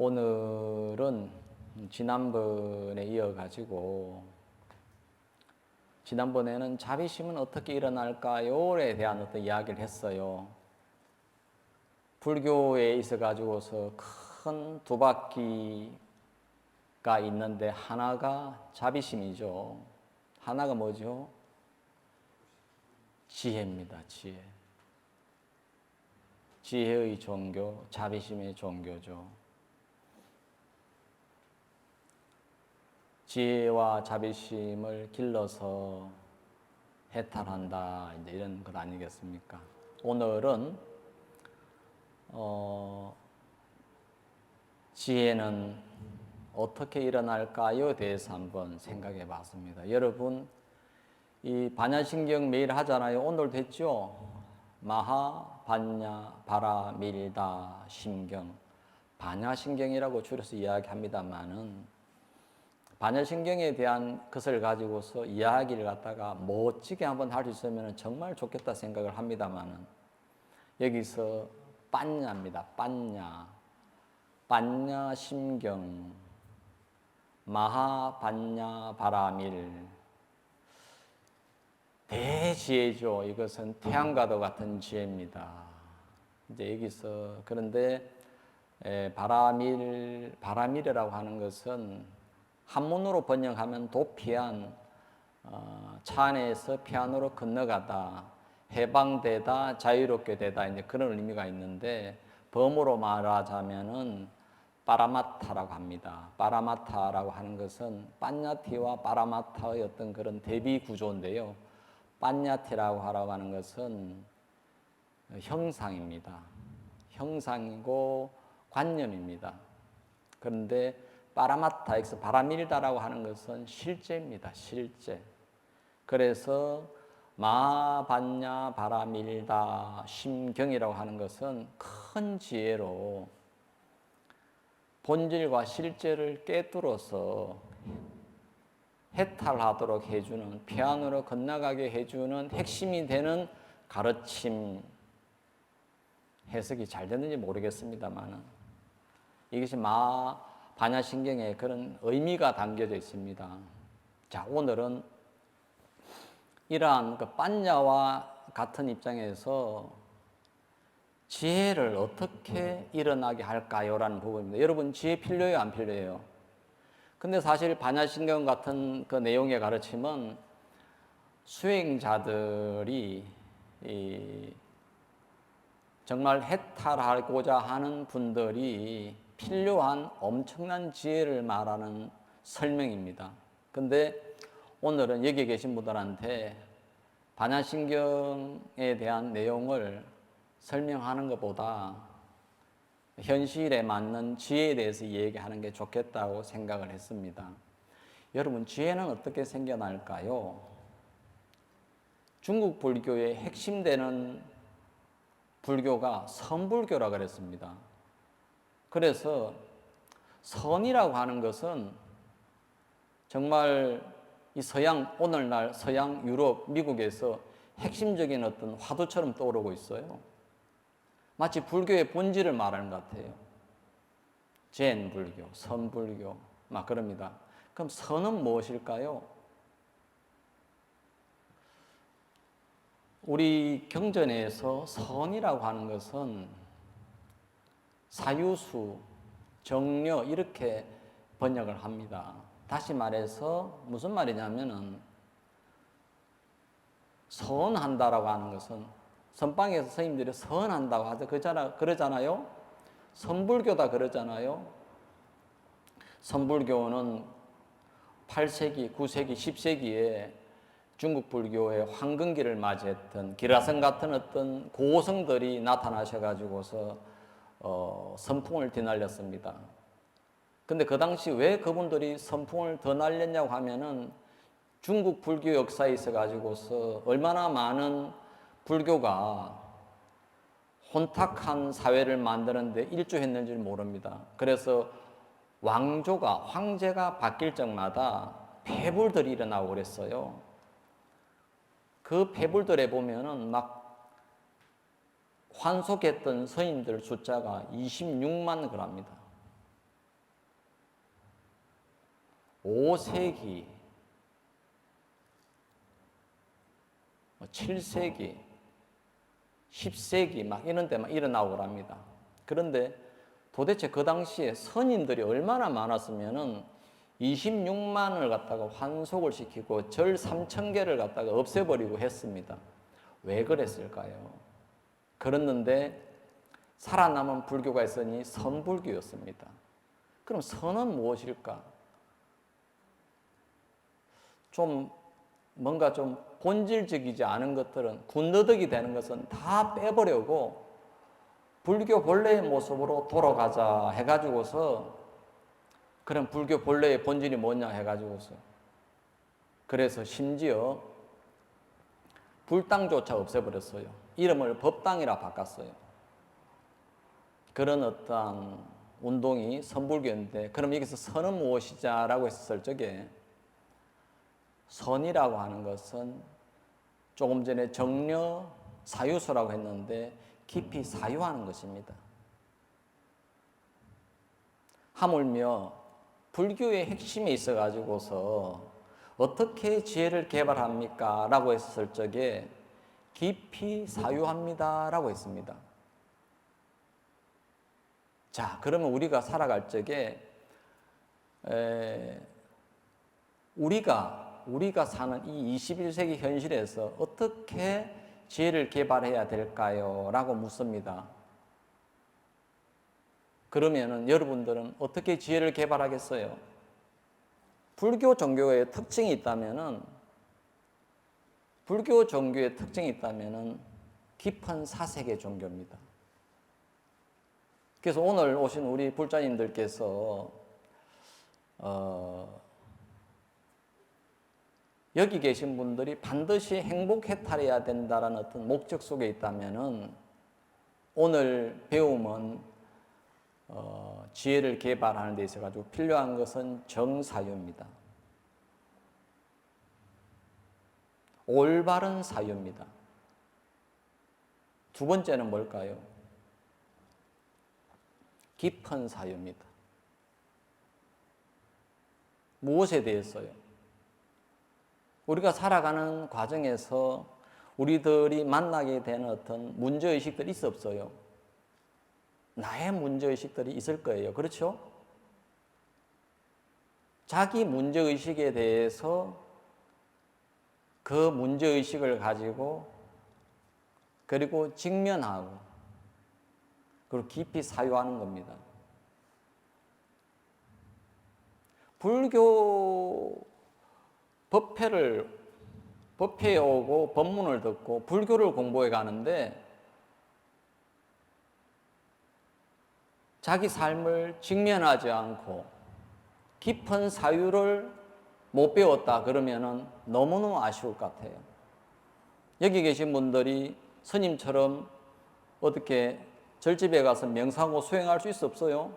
오늘은 지난번에 이어가지고 지난번에는 자비심은 어떻게 일어날까요에 대한 어떤 이야기를 했어요. 불교에 있어 가지고서 큰 두 바퀴가 있는데 하나가 자비심이죠. 하나가 뭐죠? 지혜입니다. 지혜. 지혜의 종교, 자비심의 종교죠. 지혜와 자비심을 길러서 해탈한다, 이제 이런 것 아니겠습니까? 오늘은 지혜는 어떻게 일어날까요에 대해서 한번 생각해 봤습니다. 여러분, 이 반야신경 매일 하잖아요. 오늘도 했죠? 마하, 반야, 바라, 밀다, 신경. 반야신경이라고 줄여서 이야기합니다만은 반야신경에 대한 것을 가지고서 이야기를 갖다가 멋지게 한번 할 수 있으면 정말 좋겠다 생각을 합니다만은 여기서 빤야입니다. 빤야신경, 마하, 반야, 바라밀. 대지혜죠. 이것은 태양과도 같은 지혜입니다. 이제 여기서 그런데 바라밀이라고 하는 것은 한문으로 번역하면 도피한, 차 안에서 피안으로 건너가다, 해방되다, 자유롭게 되다, 이제 그런 의미가 있는데 범어로 말하자면은 빠라마타라고 합니다. 빠라마타라고 하는 것은 빤야티와 빠라마타의 어떤 그런 대비 구조인데요. 빤야티라고 하는 것은 형상입니다. 형상이고 관념입니다. 그런데 빠라마타에서 바라밀다라고 하는 것은 실제입니다. 실제. 그래서 마반야 바라밀다 심경이라고 하는 것은 큰 지혜로 본질과 실제를 꿰뚫어서 해탈하도록 해주는, 피안으로 건너가게 해주는 핵심이 되는 가르침. 해석이 잘 됐는지 모르겠습니다만 이것이 반야신경에 그런 의미가 담겨져 있습니다. 자, 오늘은 이러한 그 빤야와 같은 입장에서 지혜를 어떻게 일어나게 할까요? 라는 부분입니다. 여러분, 지혜 필요해요? 안 필요해요? 근데 사실 반야신경 같은 그 내용의 가르침은 수행자들이 정말 해탈하고자 하는 분들이 필요한 엄청난 지혜를 말하는 설명입니다. 근데 오늘은 여기 계신 분들한테 반야신경에 대한 내용을 설명하는 것보다 현실에 맞는 지혜에 대해서 얘기하는 게 좋겠다고 생각을 했습니다. 여러분, 지혜는 어떻게 생겨날까요? 중국 불교의 핵심되는 불교가 선불교라 그랬습니다. 그래서 선이라고 하는 것은 정말 이 오늘날 서양, 유럽, 미국에서 핵심적인 어떤 화두처럼 떠오르고 있어요. 마치 불교의 본질을 말하는 것 같아요. 젠 불교, 선불교, 막 그럽니다. 그럼 선은 무엇일까요? 우리 경전에서 선이라고 하는 것은 사유수, 정려 이렇게 번역을 합니다. 다시 말해서 무슨 말이냐면은 선한다라고 하는 것은 선방에서 스님들이 선한다고 하죠. 그러잖아요. 선불교다 그러잖아요. 선불교는 8세기, 9세기, 10세기에 중국 불교의 황금기를 맞이했던 기라성 같은 어떤 고성들이 나타나셔가지고서 선풍을 뒤날렸습니다. 근데 그 당시 왜 그분들이 선풍을 더 날렸냐고 하면은 중국 불교 역사에 있어가지고서 얼마나 많은 불교가 혼탁한 사회를 만드는데 일조했는지 모릅니다. 그래서 황제가 바뀔 적마다 폐불들이 일어나고 그랬어요. 그 폐불들에 보면은 막 환속했던 스님들 숫자가 26만 그럽니다. 5세기, 7세기, 10세기 막 이런 데 막 일어나고 합니다. 그런데 도대체 그 당시에 선인들이 얼마나 많았으면은 26만을 갖다가 환속을 시키고 절 3,000개를 갖다가 없애버리고 했습니다. 왜 그랬을까요? 그랬는데 살아남은 불교가 있으니 선불교였습니다. 그럼 선은 무엇일까? 좀 뭔가 좀 본질적이지 않은 것들은 군더더기 되는 것은 다 빼버리고 불교 본래의 모습으로 돌아가자 해가지고서 그럼 불교 본래의 본질이 뭐냐 해가지고서 그래서 심지어 불당조차 없애버렸어요. 이름을 법당이라 바꿨어요. 그런 어떠한 운동이 선불교인데 그럼 여기서 선은 무엇이냐라고 했을 적에 선이라고 하는 것은 조금 전에 정려 사유소라고 했는데 깊이 사유하는 것입니다. 하물며 불교의 핵심에 있어 가지고서 어떻게 지혜를 개발합니까? 라고 했을 적에 깊이 사유합니다 라고 했습니다. 자, 그러면 우리가 살아갈 적에 우리가 사는 이 21세기 현실에서 어떻게 지혜를 개발해야 될까요? 라고 묻습니다. 그러면은 여러분들은 어떻게 지혜를 개발하겠어요? 불교 종교의 특징이 있다면은 깊은 사색의 종교입니다. 그래서 오늘 오신 우리 불자님들께서 여기 계신 분들이 반드시 행복 해탈해야 된다는 어떤 목적 속에 있다면은 오늘 배움은 지혜를 개발하는 데 있어 가지고 필요한 것은 정사유입니다. 올바른 사유입니다. 두 번째는 뭘까요? 깊은 사유입니다. 무엇에 대해서요? 우리가 살아가는 과정에서 우리들이 만나게 되는 어떤 문제의식들이 있어 없어요? 나의 문제의식들이 있을 거예요. 그렇죠? 자기 문제의식에 대해서 그 문제의식을 가지고 그리고 직면하고 그리고 깊이 사유하는 겁니다. 불교 법회에 오고 법문을 듣고 불교를 공부해 가는데 자기 삶을 직면하지 않고 깊은 사유를 못 배웠다 그러면은 너무너무 아쉬울 것 같아요. 여기 계신 분들이 스님처럼 어떻게 절집에 가서 명상하고 수행할 수 있어 없어요?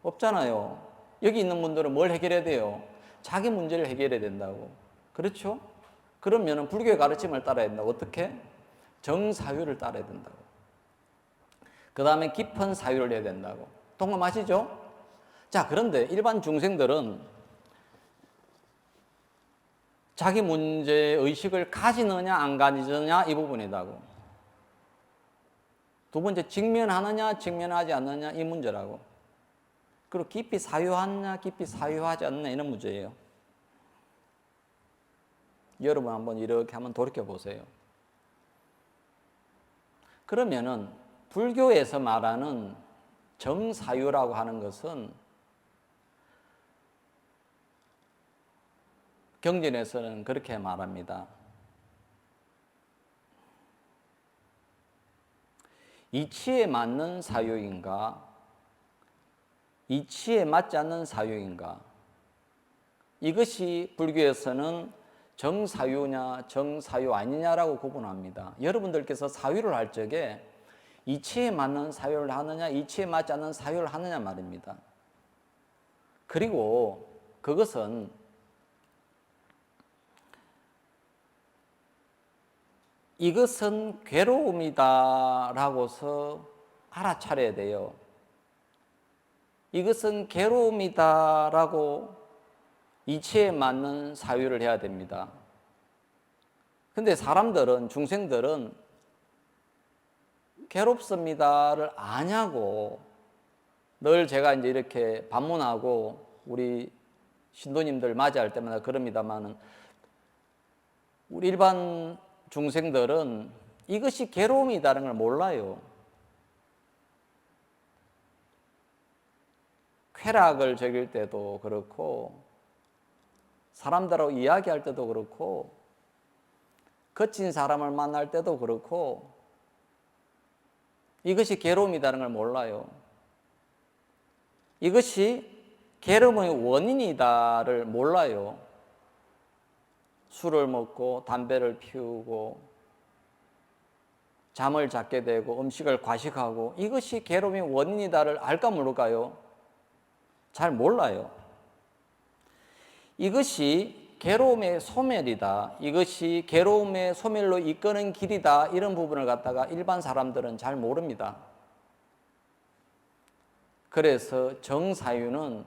없잖아요. 여기 있는 분들은 뭘 해결해야 돼요? 자기 문제를 해결해야 된다고. 그렇죠? 그러면은 불교의 가르침을 따라야 된다고. 어떻게? 정사유를 따라야 된다고. 그 다음에 깊은 사유를 해야 된다고. 동감하시죠? 자, 그런데 일반 중생들은 자기 문제의식을 가지느냐 안 가지느냐 이 부분이다고. 두 번째, 직면하느냐 직면하지 않느냐 이 문제라고. 그리고 깊이 사유하느냐 깊이 사유하지 않느냐 이런 문제예요. 여러분 한번 이렇게 한번 돌이켜 보세요. 그러면은 불교에서 말하는 정사유라고 하는 것은 경전에서는 그렇게 말합니다. 이치에 맞는 사유인가? 이치에 맞지 않는 사유인가? 이것이 불교에서는 정사유냐 정사유 아니냐라고 구분합니다. 여러분들께서 사유를 할 적에 이치에 맞는 사유를 하느냐 이치에 맞지 않는 사유를 하느냐 말입니다. 그리고 그것은 이것은 괴로움이다 라고서 알아차려야 돼요. 이것은 괴로움이다 라고 이치에 맞는 사유를 해야 됩니다. 근데 사람들은, 중생들은 괴롭습니다를 아냐고 늘 제가 이제 이렇게 반문하고 우리 신도님들 맞이할 때마다 그럽니다만은 우리 일반 중생들은 이것이 괴로움이다라는 걸 몰라요. 쾌락을 즐길 때도 그렇고 사람들하고 이야기할 때도 그렇고 거친 사람을 만날 때도 그렇고 이것이 괴로움이라는 걸 몰라요. 이것이 괴로움의 원인이다를 몰라요. 술을 먹고 담배를 피우고 잠을 잤게 되고 음식을 과식하고 이것이 괴로움의 원인이다를 알까 모를까요? 잘 몰라요. 이것이 괴로움의 소멸이다. 이것이 괴로움의 소멸로 이끄는 길이다. 이런 부분을 갖다가 일반 사람들은 잘 모릅니다. 그래서 정사유는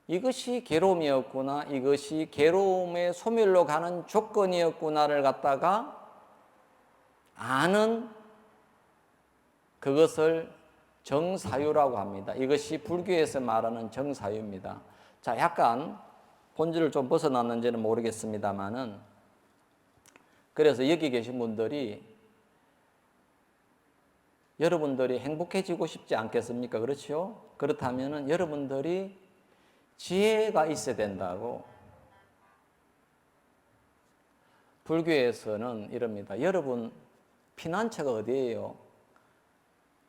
이것이 괴로움이었구나, 이것이 괴로움의 소멸로 가는 조건이었구나를 갖다가 아는 그것을 정사유라고 합니다. 이것이 불교에서 말하는 정사유입니다. 자, 약간 본질을 좀 벗어났는지는 모르겠습니다만은 그래서 여기 계신 분들이 여러분들이 행복해지고 싶지 않겠습니까? 그렇죠? 그렇다면은 여러분들이 지혜가 있어야 된다고. 불교에서는 이럽니다. 여러분 피난처가 어디예요?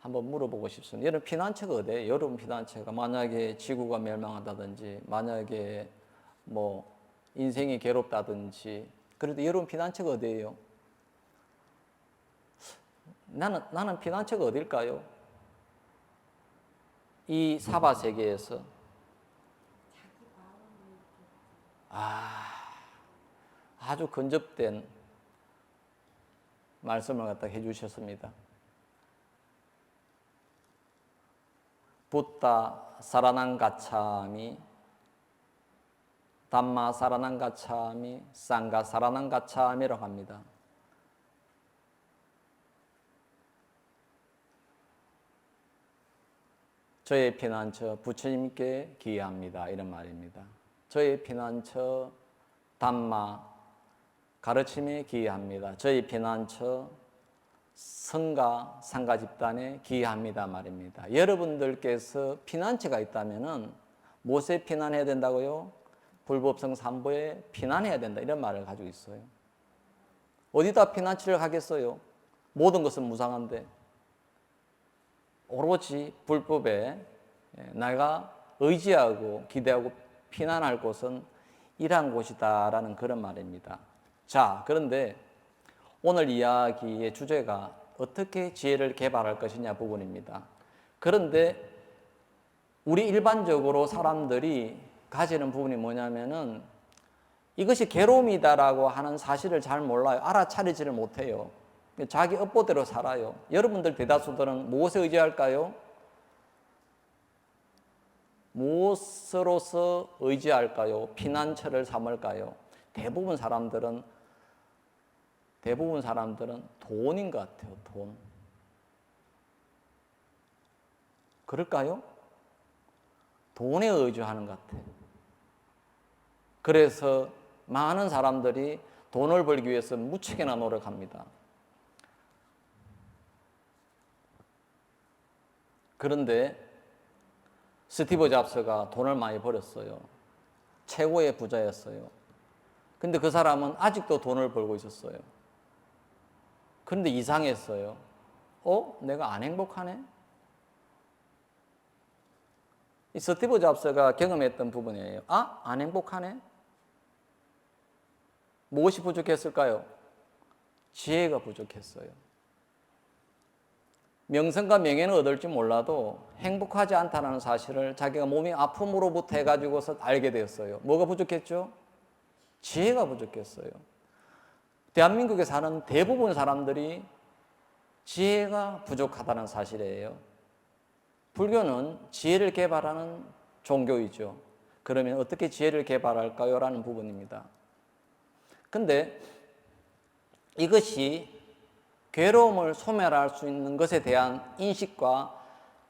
한번 물어보고 싶습니다. 여러분 피난처가 어디예요? 여러분 피난처가 만약에 지구가 멸망한다든지 만약에 뭐 인생이 괴롭다든지 그래도 여러분 피난처가 어디예요? 나는 피난처가 어딜까요? 이 사바 세계에서 아주 근접된 말씀을 갖다 해주셨습니다. 붓다 사라낭 가차미, 담마 사라낭 가차미, 쌍가 사라낭 가차미라고 합니다. 저의 피난처 부처님께 기회합니다. 이런 말입니다. 저의 피난처 담마 가르침에 기회합니다. 저희 피난처 성가 상가 집단에 기회합니다 말입니다. 여러분들께서 피난처가 있다면은 무엇에 피난해야 된다고요? 불법성 삼보에 피난해야 된다 이런 말을 가지고 있어요. 어디다 피난처를 하겠어요? 모든 것은 무상한데 오로지 불법에 내가 의지하고 기대하고 피난할 곳은 이러한 곳이다라는 그런 말입니다. 자, 그런데 오늘 이야기의 주제가 어떻게 지혜를 개발할 것이냐 부분입니다. 그런데 우리 일반적으로 사람들이 가지는 부분이 뭐냐면은 이것이 괴로움이다라고 하는 사실을 잘 몰라요. 알아차리지를 못해요. 자기 업보대로 살아요. 여러분들 대다수들은 무엇에 의지할까요? 무엇으로서 의지할까요? 피난처를 삼을까요? 대부분 사람들은 돈인 것 같아요. 돈. 그럴까요? 돈에 의지하는 것 같아요. 그래서 많은 사람들이 돈을 벌기 위해서 무척이나 노력합니다. 그런데 스티브 잡스가 돈을 많이 벌었어요. 최고의 부자였어요. 근데 그 사람은 아직도 돈을 벌고 있었어요. 그런데 이상했어요. 내가 안 행복하네? 이 스티브 잡스가 경험했던 부분이에요. 안 행복하네? 무엇이 부족했을까요? 지혜가 부족했어요. 명성과 명예는 얻을지 몰라도 행복하지 않다는 사실을 자기가 몸이 아픔으로부터 해가지고서 알게 되었어요. 뭐가 부족했죠? 지혜가 부족했어요. 대한민국에 사는 대부분 사람들이 지혜가 부족하다는 사실이에요. 불교는 지혜를 개발하는 종교이죠. 그러면 어떻게 지혜를 개발할까요? 라는 부분입니다. 근데 이것이 괴로움을 소멸할 수 있는 것에 대한 인식과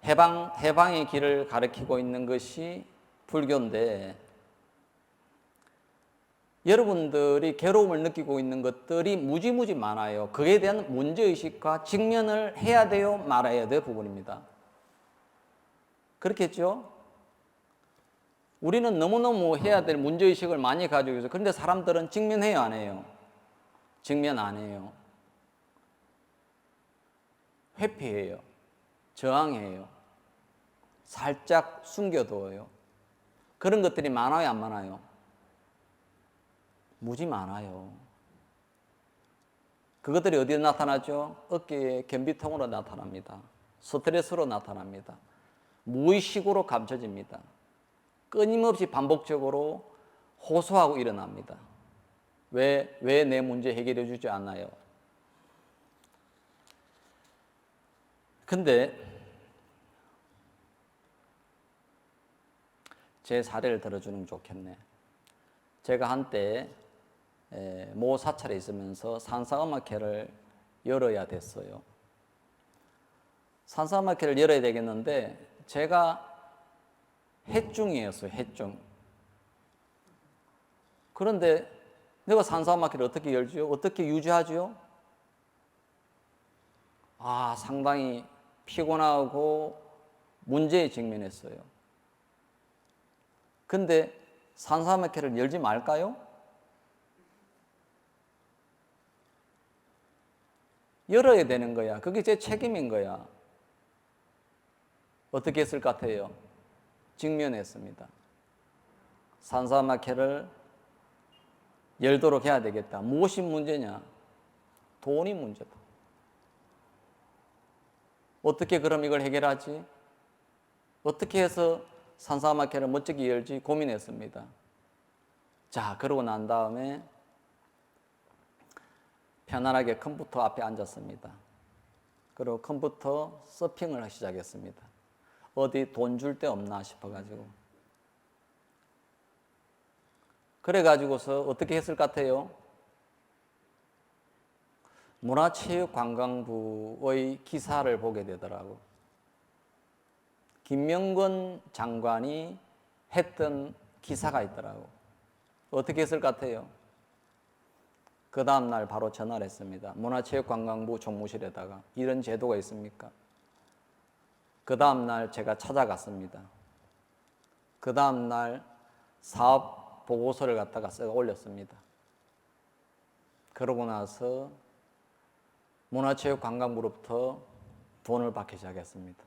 해방의 길을 가리키고 있는 것이 불교인데, 여러분들이 괴로움을 느끼고 있는 것들이 무지무지 많아요. 그에 대한 문제의식과 직면을 해야 돼요? 말아야 돼요? 부분입니다. 그렇겠죠? 우리는 너무너무 해야 될 문제의식을 많이 가지고 있어요. 그런데 사람들은 직면해요? 안 해요? 직면 안 해요. 회피해요. 저항해요. 살짝 숨겨둬요. 그런 것들이 많아요? 안 많아요? 무지 많아요. 그것들이 어디에 나타나죠? 어깨의 변비통으로 나타납니다. 스트레스로 나타납니다. 무의식으로 감춰집니다. 끊임없이 반복적으로 호소하고 일어납니다. 왜 내 문제 해결해 주지 않아요? 근데 제 사례를 들어주는 게 좋겠네. 제가 한때 모 사찰에 있으면서 산사음악회를 열어야 됐어요. 산사음악회를 열어야 되겠는데 제가 해중이었어요. 해중. 그런데 내가 산사음악회를 어떻게 열지요? 어떻게 유지하지요? 상당히 피곤하고 문제에 직면했어요. 근데 산사음악회를 열지 말까요? 열어야 되는 거야. 그게 제 책임인 거야. 어떻게 했을 것 같아요? 직면했습니다. 산사음악회를 열도록 해야 되겠다. 무엇이 문제냐? 돈이 문제다. 어떻게 그럼 이걸 해결하지? 어떻게 해서 산사음악회를 멋지게 열지 고민했습니다. 자, 그러고 난 다음에 편안하게 컴퓨터 앞에 앉았습니다. 그리고 컴퓨터 서핑을 시작했습니다. 어디 돈 줄 데 없나 싶어가지고. 그래가지고서 어떻게 했을 것 같아요? 문화체육관광부의 기사를 보게 되더라고. 김명건 장관이 했던 기사가 있더라고. 어떻게 했을 것 같아요? 그 다음날 바로 전화를 했습니다. 문화체육관광부 총무실에다가 이런 제도가 있습니까? 그 다음날 제가 찾아갔습니다. 그 다음날 사업 보고서를 갖다가 써 올렸습니다. 그러고 나서 문화체육관광부로부터 돈을 받기 시작했습니다.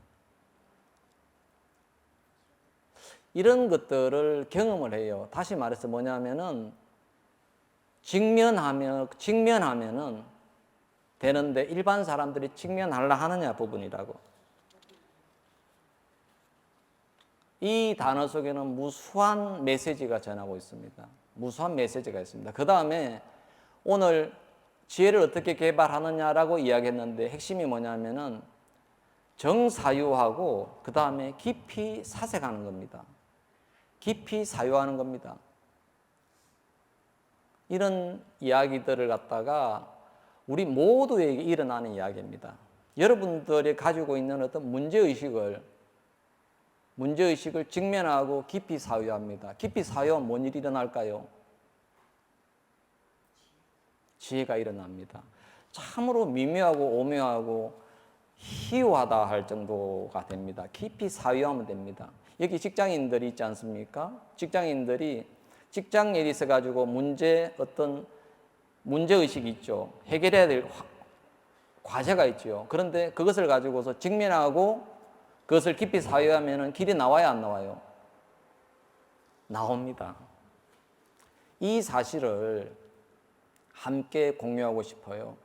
이런 것들을 경험을 해요. 다시 말해서 뭐냐면은 직면하면은 되는데 일반 사람들이 직면하려 하느냐 부분이라고. 이 단어 속에는 무수한 메시지가 전하고 있습니다. 무수한 메시지가 있습니다. 그 다음에 오늘 지혜를 어떻게 개발하느냐라고 이야기했는데 핵심이 뭐냐면은 정사유하고 그 다음에 깊이 사색하는 겁니다. 깊이 사유하는 겁니다. 이런 이야기들을 갖다가 우리 모두에게 일어나는 이야기입니다. 여러분들이 가지고 있는 어떤 문제의식을 직면하고 깊이 사유합니다. 깊이 사유하면 뭔 일이 일어날까요? 지혜가 일어납니다. 참으로 미묘하고 오묘하고 희유하다 할 정도가 됩니다. 깊이 사유하면 됩니다. 여기 직장인들이 있지 않습니까? 직장인들이 직장 일이 있어가지고 문제의식이 있죠. 해결해야 될 과제가 있죠. 그런데 그것을 가지고서 직면하고 그것을 깊이 사유하면 길이 나와야 안 나와요? 나옵니다. 이 사실을 함께 공유하고 싶어요.